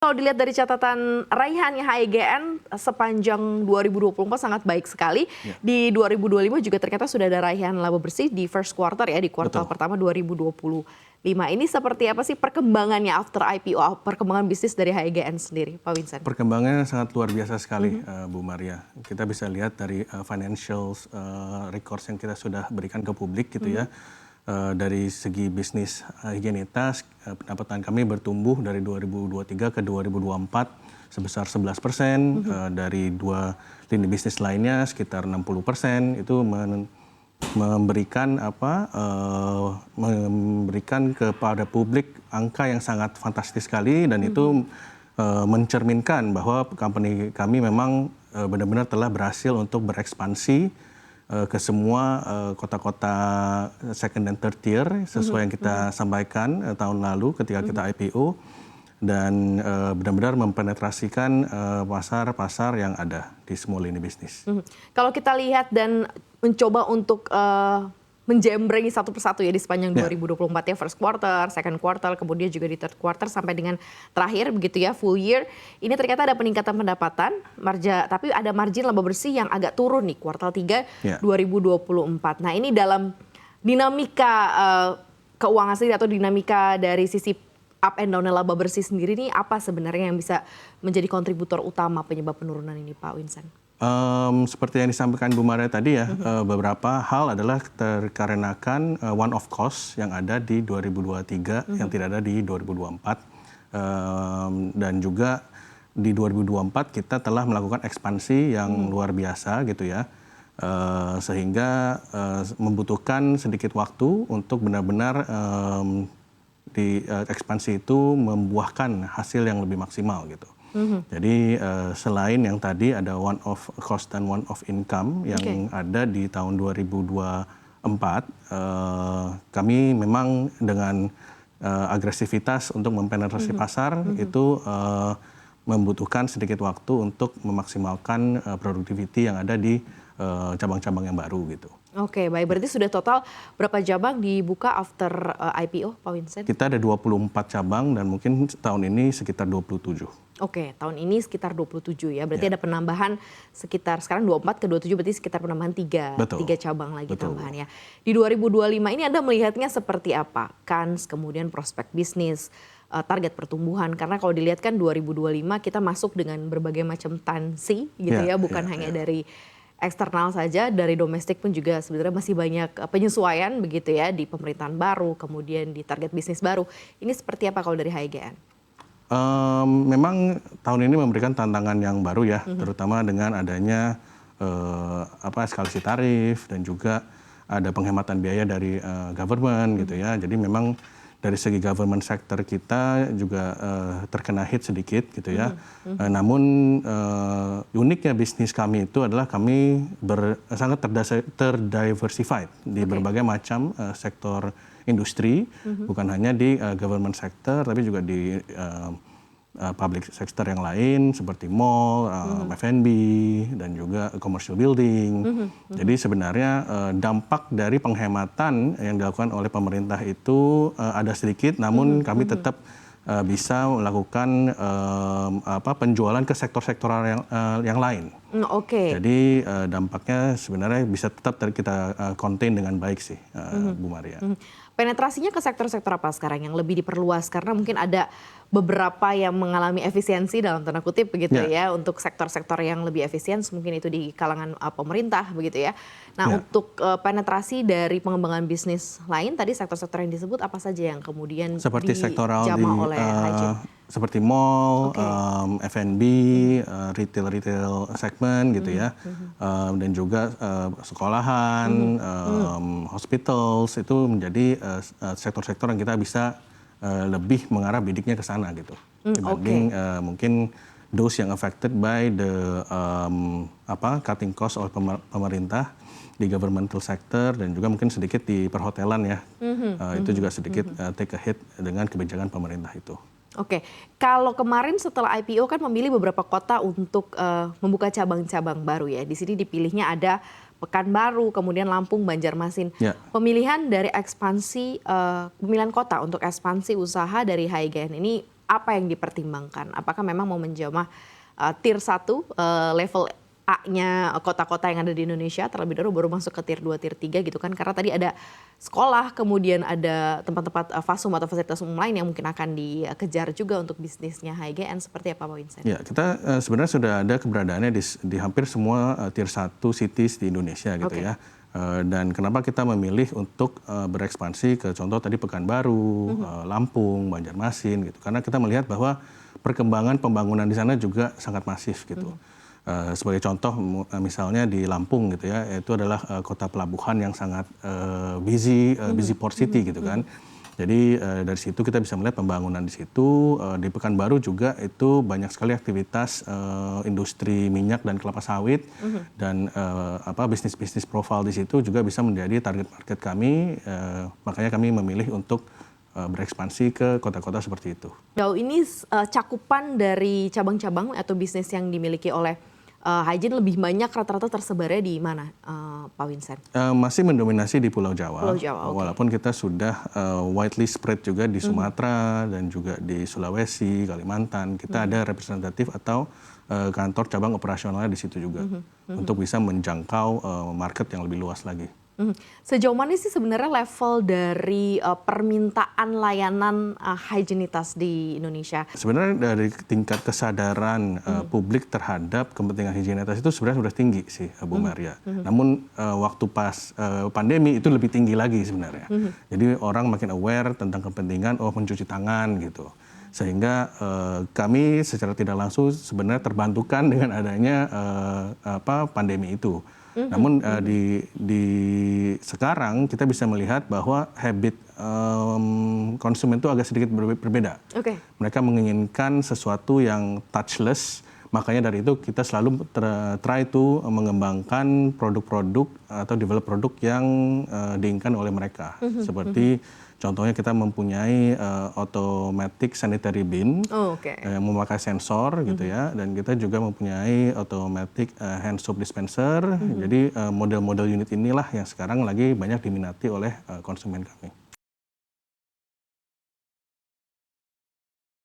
Kalau dilihat dari catatan raihannya HIGN sepanjang 2024 sangat baik sekali. Ya. Di 2025 juga ternyata sudah ada raihan laba bersih di first quarter ya, di kuartal Betul. pertama 2025. Ini seperti apa sih perkembangannya after IPO, perkembangan bisnis dari HIGN sendiri, Pak Vincent? Perkembangannya sangat luar biasa sekali, Bu Maria. Kita bisa lihat dari financial records yang kita sudah berikan ke publik gitu ya. Dari segi bisnis higienitas, pendapatan kami bertumbuh dari 2023 ke 2024 sebesar 11%, dari dua lini bisnis lainnya sekitar 60%, itu memberikan memberikan kepada publik angka yang sangat fantastis sekali, dan itu mencerminkan bahwa company kami memang benar-benar telah berhasil untuk berekspansi ke semua kota-kota second dan third tier sesuai yang kita sampaikan tahun lalu ketika kita IPO, dan benar-benar mempenetrasikan pasar-pasar yang ada di semua lini bisnis. Kalau kita lihat dan mencoba untuk menjembrengi satu persatu ya di sepanjang 2024 ya, first quarter, second quarter, kemudian juga di third quarter sampai dengan terakhir begitu ya, full year. Ini ternyata ada peningkatan pendapatan, tapi ada margin laba bersih yang agak turun nih kuartal 3 2024. Nah, ini dalam dinamika keuangan sendiri atau dinamika dari sisi up and down laba bersih sendiri nih, apa sebenarnya yang bisa menjadi kontributor utama penyebab penurunan ini, Pak Vincent? Seperti yang disampaikan Bu Maria tadi ya, beberapa hal adalah dikarenakan one off cost yang ada di 2023 yang tidak ada di 2024, dan juga di 2024 kita telah melakukan ekspansi yang luar biasa gitu ya, sehingga membutuhkan sedikit waktu untuk benar-benar di ekspansi itu membuahkan hasil yang lebih maksimal gitu. Jadi selain yang tadi ada one off cost dan one off income yang ada di tahun 2024, kami memang dengan agresivitas untuk mempenetrasi pasar itu membutuhkan sedikit waktu untuk memaksimalkan productivity yang ada di cabang-cabang yang baru gitu. Oke, baik. Berarti sudah total berapa cabang dibuka after IPO, Pak Vincent? Kita ada 24 cabang dan mungkin tahun ini sekitar 27. Oke, tahun ini sekitar 27 ya. Berarti ada penambahan sekitar sekarang 24 ke 27, berarti sekitar penambahan 3 cabang lagi tambahannya. Di 2025 ini Anda melihatnya seperti apa? Kans, kemudian prospek bisnis, target pertumbuhan. Karena kalau dilihat kan 2025 kita masuk dengan berbagai macam tansi gitu ya, bukan hanya dari eksternal saja, dari domestik pun juga sebenarnya masih banyak penyesuaian begitu ya di pemerintahan baru, kemudian di target bisnis baru. Ini seperti apa kalau dari HIGN? Memang tahun ini memberikan tantangan yang baru ya, terutama dengan adanya eskalasi tarif dan juga ada penghematan biaya dari government gitu ya. Jadi memang dari segi government sector kita juga terkena hit sedikit gitu ya. Namun uniknya bisnis kami itu adalah kami sangat terdiversified di berbagai macam sektor industri, bukan hanya di government sector tapi juga di public sector yang lain seperti mall, F&B, dan juga commercial building. Jadi sebenarnya dampak dari penghematan yang dilakukan oleh pemerintah itu ada sedikit, namun kami tetap bisa melakukan penjualan ke sektor-sektor yang lain. Jadi dampaknya sebenarnya bisa tetap kita contain dengan baik sih, Bu Maria. Penetrasinya ke sektor-sektor apa sekarang yang lebih diperluas? Karena mungkin ada beberapa yang mengalami efisiensi dalam tanda kutip begitu ya, untuk sektor-sektor yang lebih efisien, mungkin itu di kalangan pemerintah begitu ya. Nah, untuk penetrasi dari pengembangan bisnis lain, tadi sektor-sektor yang disebut apa saja yang kemudian seperti sektoral oleh HIGN? Seperti mall, F&B, retail segment gitu ya, dan juga sekolahan, hospitals, itu menjadi sektor-sektor yang kita bisa lebih mengarah bidiknya ke sana gitu, dibanding mungkin those yang affected by the cutting cost oleh pemerintah di governmental sector, dan juga mungkin sedikit di perhotelan ya, itu juga sedikit take a hit dengan kebijakan pemerintah itu. Kalau kemarin setelah IPO kan memilih beberapa kota untuk membuka cabang-cabang baru ya. Di sini dipilihnya ada Pekanbaru, kemudian Lampung, Banjarmasin. Pemilihan dari ekspansi, pemilihan kota untuk ekspansi usaha dari HIGN ini apa yang dipertimbangkan? Apakah memang mau menjamah tier 1 level A-nya kota-kota yang ada di Indonesia terlebih dahulu baru masuk ke tier 2, tier 3 gitu kan. Karena tadi ada sekolah, kemudian ada tempat-tempat fasum atau fasilitas umum lain yang mungkin akan dikejar juga untuk bisnisnya HGN. Seperti apa Pak Vincent? Ya, kita sebenarnya sudah ada keberadaannya di hampir semua tier 1 cities di Indonesia gitu ya. Dan kenapa kita memilih untuk berekspansi ke contoh tadi Pekanbaru, Lampung, Banjarmasin gitu. Karena kita melihat bahwa perkembangan pembangunan di sana juga sangat masif gitu. Sebagai contoh misalnya di Lampung gitu ya, itu adalah kota pelabuhan yang sangat busy port city gitu kan. Jadi dari situ kita bisa melihat pembangunan di situ. Di Pekanbaru juga itu banyak sekali aktivitas industri minyak dan kelapa sawit dan bisnis-bisnis profil di situ juga bisa menjadi target market kami. Makanya kami memilih untuk berekspansi ke kota-kota seperti itu. Jauh ini cakupan dari cabang-cabang atau bisnis yang dimiliki oleh HGN lebih banyak rata-rata tersebarnya di mana, Pak Vincent? Masih mendominasi di Pulau Jawa. Pulau Jawa, walaupun kita sudah widely spread juga di Sumatera dan juga di Sulawesi, Kalimantan. Kita ada representatif atau kantor cabang operasionalnya di situ juga untuk bisa menjangkau market yang lebih luas lagi. Sejauh mana sih sebenarnya level dari permintaan layanan higienitas di Indonesia? Sebenarnya dari tingkat kesadaran publik terhadap kepentingan higienitas itu sebenarnya sudah tinggi sih, Bu Maria. Namun waktu pas pandemi itu lebih tinggi lagi sebenarnya. Jadi orang makin aware tentang kepentingan mencuci tangan gitu. Sehingga kami secara tidak langsung sebenarnya terbantukan dengan adanya pandemi itu. Namun di sekarang kita bisa melihat bahwa habit konsumen itu agak sedikit berbeda. Mereka menginginkan sesuatu yang touchless, makanya dari itu kita selalu try to mengembangkan produk-produk atau develop produk yang diinginkan oleh mereka. Seperti contohnya kita mempunyai automatic sanitary bin yang memakai sensor gitu ya, dan kita juga mempunyai automatic hand soap dispenser. Jadi model-model unit inilah yang sekarang lagi banyak diminati oleh konsumen kami.